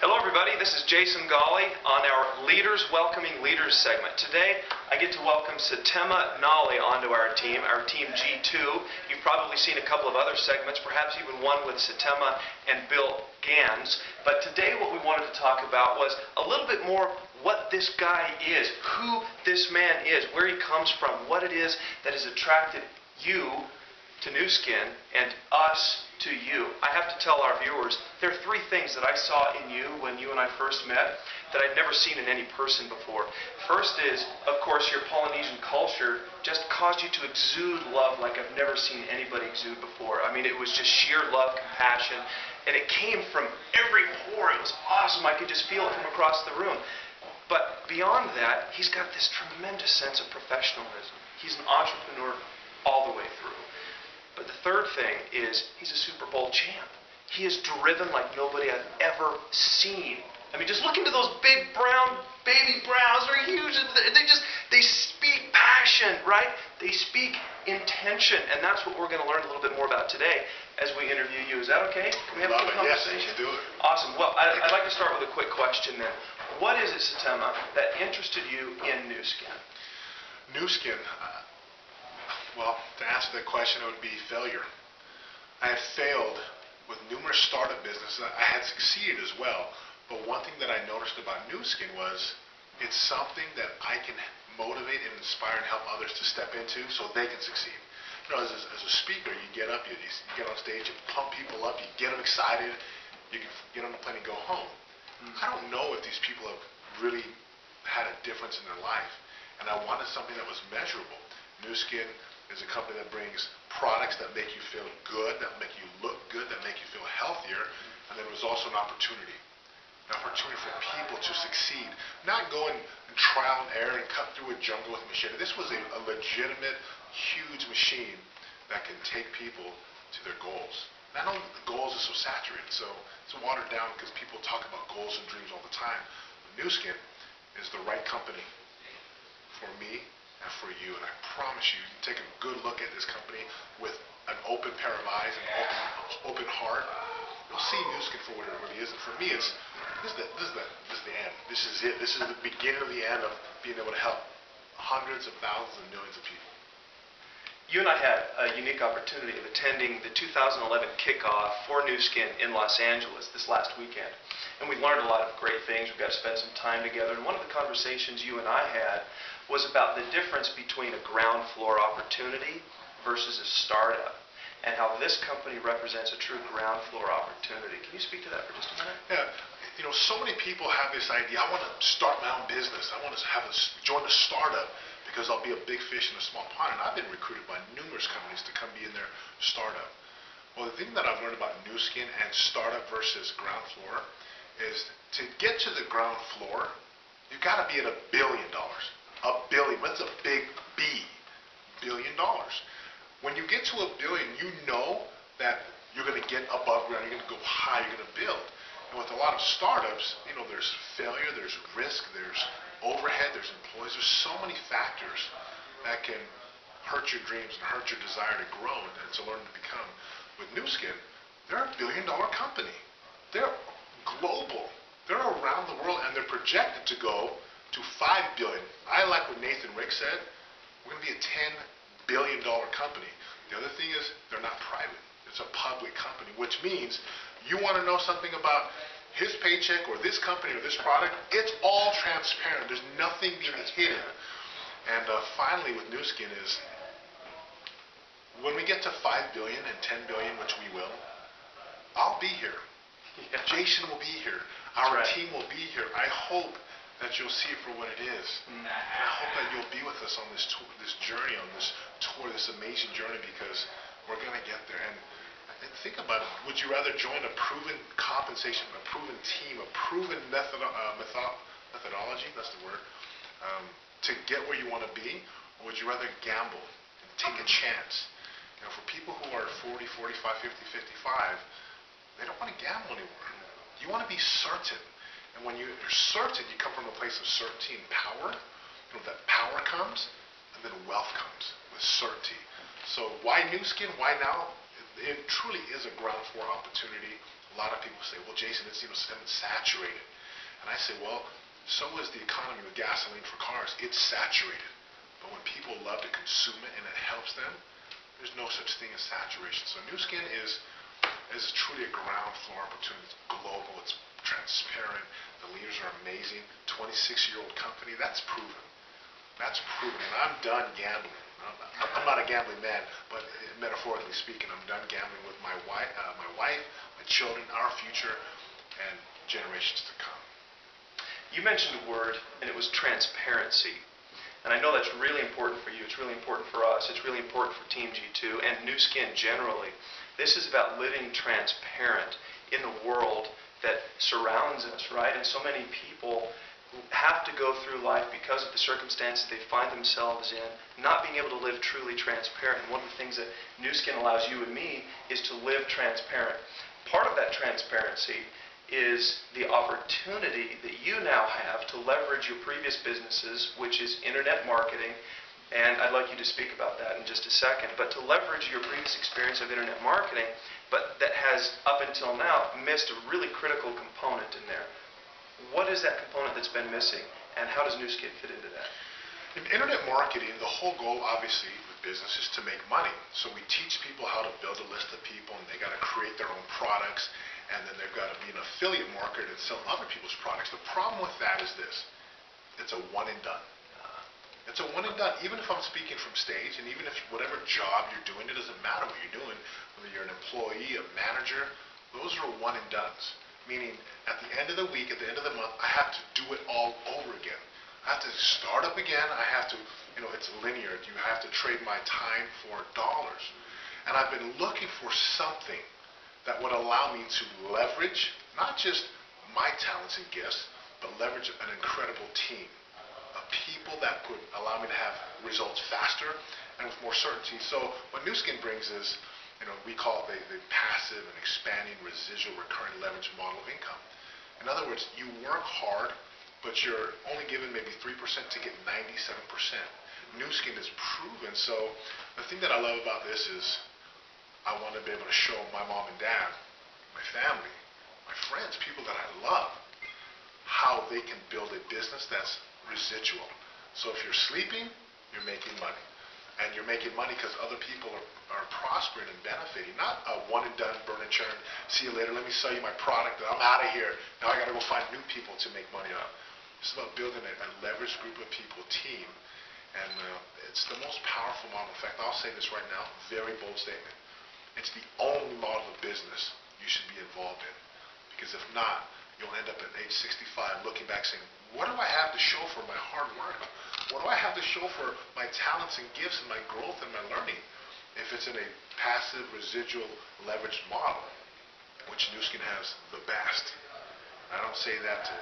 Hello everybody, this is Setema&Golly on our Leaders Welcoming Leaders segment. Today I get to welcome Setema&Golly onto our team G2. You've probably seen a couple of other segments, perhaps even one with Setema and Bill Gans. But today what we wanted to talk about was a little bit more what this guy is, who this man is, where he comes from, what it is that has attracted you to Nu Skin and us to you. I have to tell our viewers, there are three things that I saw in you when you and I first met that I'd never seen in any person before. First is, of course, your Polynesian culture just caused you to exude love like I've never seen anybody exude before. I mean, it was just sheer love, compassion, and it came from every pore. It was awesome. I could just feel it from across the room. But beyond that, he's got this tremendous sense of professionalism. He's an entrepreneur all the way through. But the third thing is he's a Super Bowl champ. He is driven like nobody I've ever seen. I mean, just look into those big brown baby brows. They're huge. They speak passion, right? They speak intention. And that's what we're going to learn a little bit more about today as we interview you. Is that okay? Can we have a quick conversation? Yes, let's do it. Awesome. Well, I'd like to start with a quick question then. What is it, Setema, that interested you in Nu Skin? Nu Skin. Well, to answer that question, it would be failure. I had failed with numerous startup businesses. I had succeeded as well, but one thing that I noticed about Nu Skin was it's something that I can motivate and inspire and help others to step into so they can succeed. You know, as a speaker, you get up, you get on stage, you pump people up, you get them excited, you can get on the plane and go home. I don't know if these people have really had a difference in their life, and I wanted something that was measurable. Nu Skin is a company that brings products that make you feel good, that make you look good, that make you feel healthier, and then it was also an opportunity for people to succeed. Not go and trial and error and cut through a jungle with a machine. This was a legitimate, huge machine that can take people to their goals. And I know the goals are so saturated, so it's watered down because people talk about goals and dreams all the time. But Nu Skin is the right company for me and for you, and I promise you, you take a good look at this company with an open pair of eyes and open heart, you'll see Nu Skin for what it really is. And for me, this is the end. This is it. This is the beginning of the end of being able to help hundreds of thousands and millions of people. You and I had a unique opportunity of attending the 2011 kickoff for Nu Skin in Los Angeles this last weekend. And we learned a lot of great things. We got to spend some time together. And one of the conversations you and I had was about the difference between a ground floor opportunity versus a startup, and how this company represents a true ground floor opportunity. Can you speak to that for just a minute? Yeah. You know, so many people have this idea, I want to start my own business. I want to join a startup because I'll be a big fish in a small pond. And I've been recruited by numerous companies to come be in their startup. Well, the thing that I've learned about Nu Skin and startup versus ground floor is to get to the ground floor, you've got to be at $1 billion. $1 billion. That's a big B. $1 billion. When you get to $1 billion, you know that you're going to get above ground. You're going to go high. You're going to build. And with a lot of startups, you know, there's failure, there's risk, there's overhead, there's employees. There's so many factors that can hurt your dreams and hurt your desire to grow and to learn to become. With Nu Skin, they're $1 billion company. They're global. They're around the world, and they're projected to go to $5 billion. I like what Nathan Rick said. We're going to be a $10 billion company. The other thing is they're not private. It's a public company, which means you want to know something about his paycheck or this company or this product, it's all transparent. There's nothing being hidden. And finally with Nu Skin is when we get to $5 billion and $10 billion, which we will, I'll be here. Yeah. Jason will be here. Our team will be here. I hope that you'll see it for what it is. And I hope that you'll be with us on this tour, this journey, on this tour, this amazing journey, because we're going to get there. And think about it. Would you rather join a proven compensation, a proven team, a proven methodology, that's the word, to get where you want to be, or would you rather gamble and take a chance? You know, for people who are 40, 45, 50, 55, they don't want to gamble anymore. You want to be certain. And when you're certain, you come from a place of certainty and power. You know, that power comes, and then wealth comes with certainty. So why Nu Skin? Why now? It truly is a ground floor opportunity A lot of people say, well, Jason, it's saturated. And I say, well, so is the economy with gasoline for cars. It's saturated. But when people love to consume it and it helps them, there's no such thing as saturation. So Nu Skin is truly a ground floor opportunity. It's global. It's transparent. The leaders are amazing. 26-year-old company. That's proven. That's proven. And I'm done gambling. I'm not a gambling man, but metaphorically speaking, I'm done gambling with my wife, my children, our future, and generations to come. You mentioned a word, and it was transparency. And I know that's really important for you. It's really important for us. It's really important for Team G2 and Nu Skin generally. This is about living transparent in the world that surrounds us, right? And so many people have to go through life because of the circumstances they find themselves in, not being able to live truly transparent. And one of the things that Nu Skin allows you and me is to live transparent. Part of that transparency is the opportunity that you now have to leverage your previous businesses, which is internet marketing, and I'd like you to speak about that in just a second, but to leverage your previous experience of internet marketing, but that has, up until now, missed a really critical component in there. What is that component that's been missing, and how does Nu Skin fit into that? In internet marketing, the whole goal, obviously, with business is to make money. So we teach people how to build a list of people, and they got to create their own products, and then they've got to be an affiliate marketer and sell other people's products. The problem with that is this: it's a one and done. It's a one and done. Even if I'm speaking from stage, and even if whatever job you're doing, it doesn't matter what you're doing, whether you're an employee, a manager, those are one and dones. Meaning, at the end of the week, at the end of the month, I have to do it all over again. I have to start up again. I have to, it's linear. You have to trade my time for dollars. And I've been looking for something that would allow me to leverage not just my talents and gifts, but leverage an incredible team of people that could allow me to have results faster and with more certainty. So what Nu Skin brings is, we call it the passive and expanding residual recurring leverage model of income. In other words, you work hard, but you're only given maybe 3% to get 97%. Nu Skin is proven. So the thing that I love about this is I want to be able to show my mom and dad, my family, my friends, people that I love, how they can build a business that's residual. So if you're sleeping, you're making money. And you're making money because other people are prospering and benefiting. Not a one and done, burn and churn, see you later, let me sell you my product, and I'm out of here. Now I got to go find new people to make money on. It's about building a leveraged group of people, team. And it's the most powerful model. In fact, I'll say this right now, very bold statement. It's the only model of business you should be involved in. Because if not, you'll end up at age 65 looking back saying, what do I have to show for my hard work? What do I have to show for my talents and gifts and my growth and my learning? If it's in a passive, residual, leveraged model, which Nu Skin has the best. I don't say that to,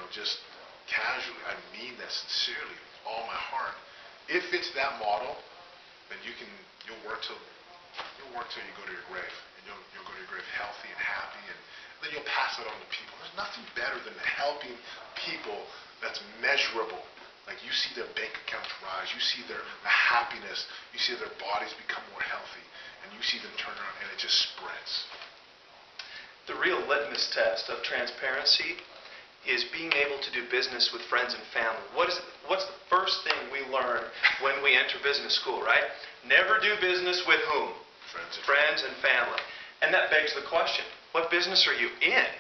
just casually. I mean that sincerely, with all my heart. If it's that model, then you'll work till you go to your grave, and you'll go to your grave healthy and happy, and then you'll pass it on to people. There's nothing better than helping people that's measurable. Like you see their bank accounts rise, you see their happiness, you see their bodies become more healthy, and you see them turn around, and it just spreads. The real litmus test of transparency is being able to do business with friends and family. What's the first thing we learn when we enter business school, right? Never do business with whom? Friends and family. And that begs the question, what business are you in,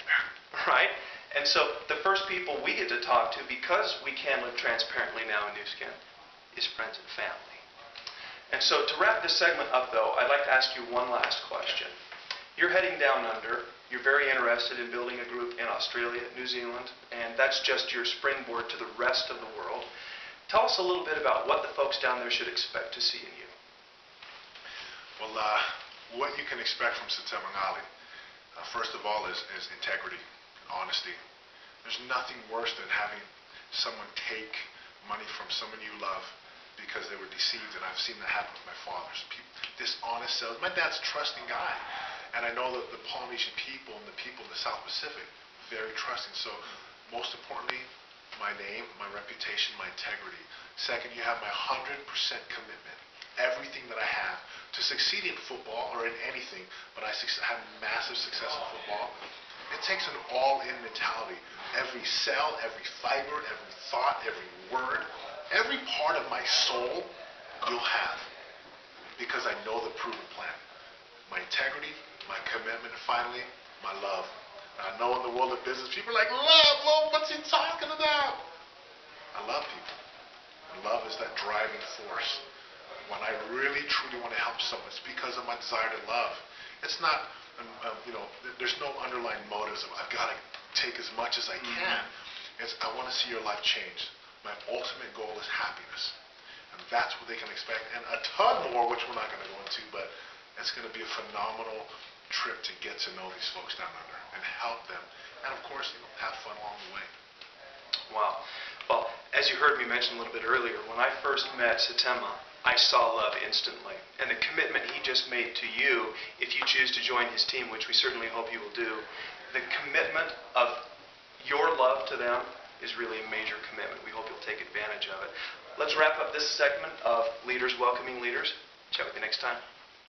right? And so the first people we get to talk to, because we can live transparently now in Nu Skin, is friends and family. And so to wrap this segment up, though, I'd like to ask you one last question. You're heading down under. You're very interested in building a group in Australia, New Zealand, and that's just your springboard to the rest of the world. Tell us a little bit about what the folks down there should expect to see in you. Well, what you can expect from Setema&Golly, first of all, is integrity and honesty. There's nothing worse than having someone take money from someone you love because they were deceived, and I've seen that happen with my fathers. Dishonest sales. My dad's a trusting guy, and I know that the Polynesian people and the people in the South Pacific, very trusting. So most importantly, my name, my reputation, my integrity. Second, you have my 100% commitment. Everything that I have to succeed in football or in anything, but I have massive success in football. It takes an all-in mentality. Every cell, every fiber, every thought, every word, every part of my soul you'll have, because I know the proven plan. My integrity, my commitment, and finally, my love. And I know in the world of business, people are like, love, what's he talking about? I love people. And love is that driving force. When I really, truly want to help someone, it's because of my desire to love. It's not, there's no underlying motives of, I've got to take as much as I can. It's, I want to see your life change. My ultimate goal is happiness. And that's what they can expect. And a ton more, which we're not going to go into, but it's going to be a phenomenal trip to get to know these folks down under and help them. And of course, have fun along the way. Wow. Well, as you heard me mention a little bit earlier, when I first met Setema, I saw love instantly. And the commitment he just made to you, if you choose to join his team, which we certainly hope you will do, the commitment of your love to them is really a major commitment. We hope you'll take advantage of it. Let's wrap up this segment of Leaders Welcoming Leaders. Chat with you next time.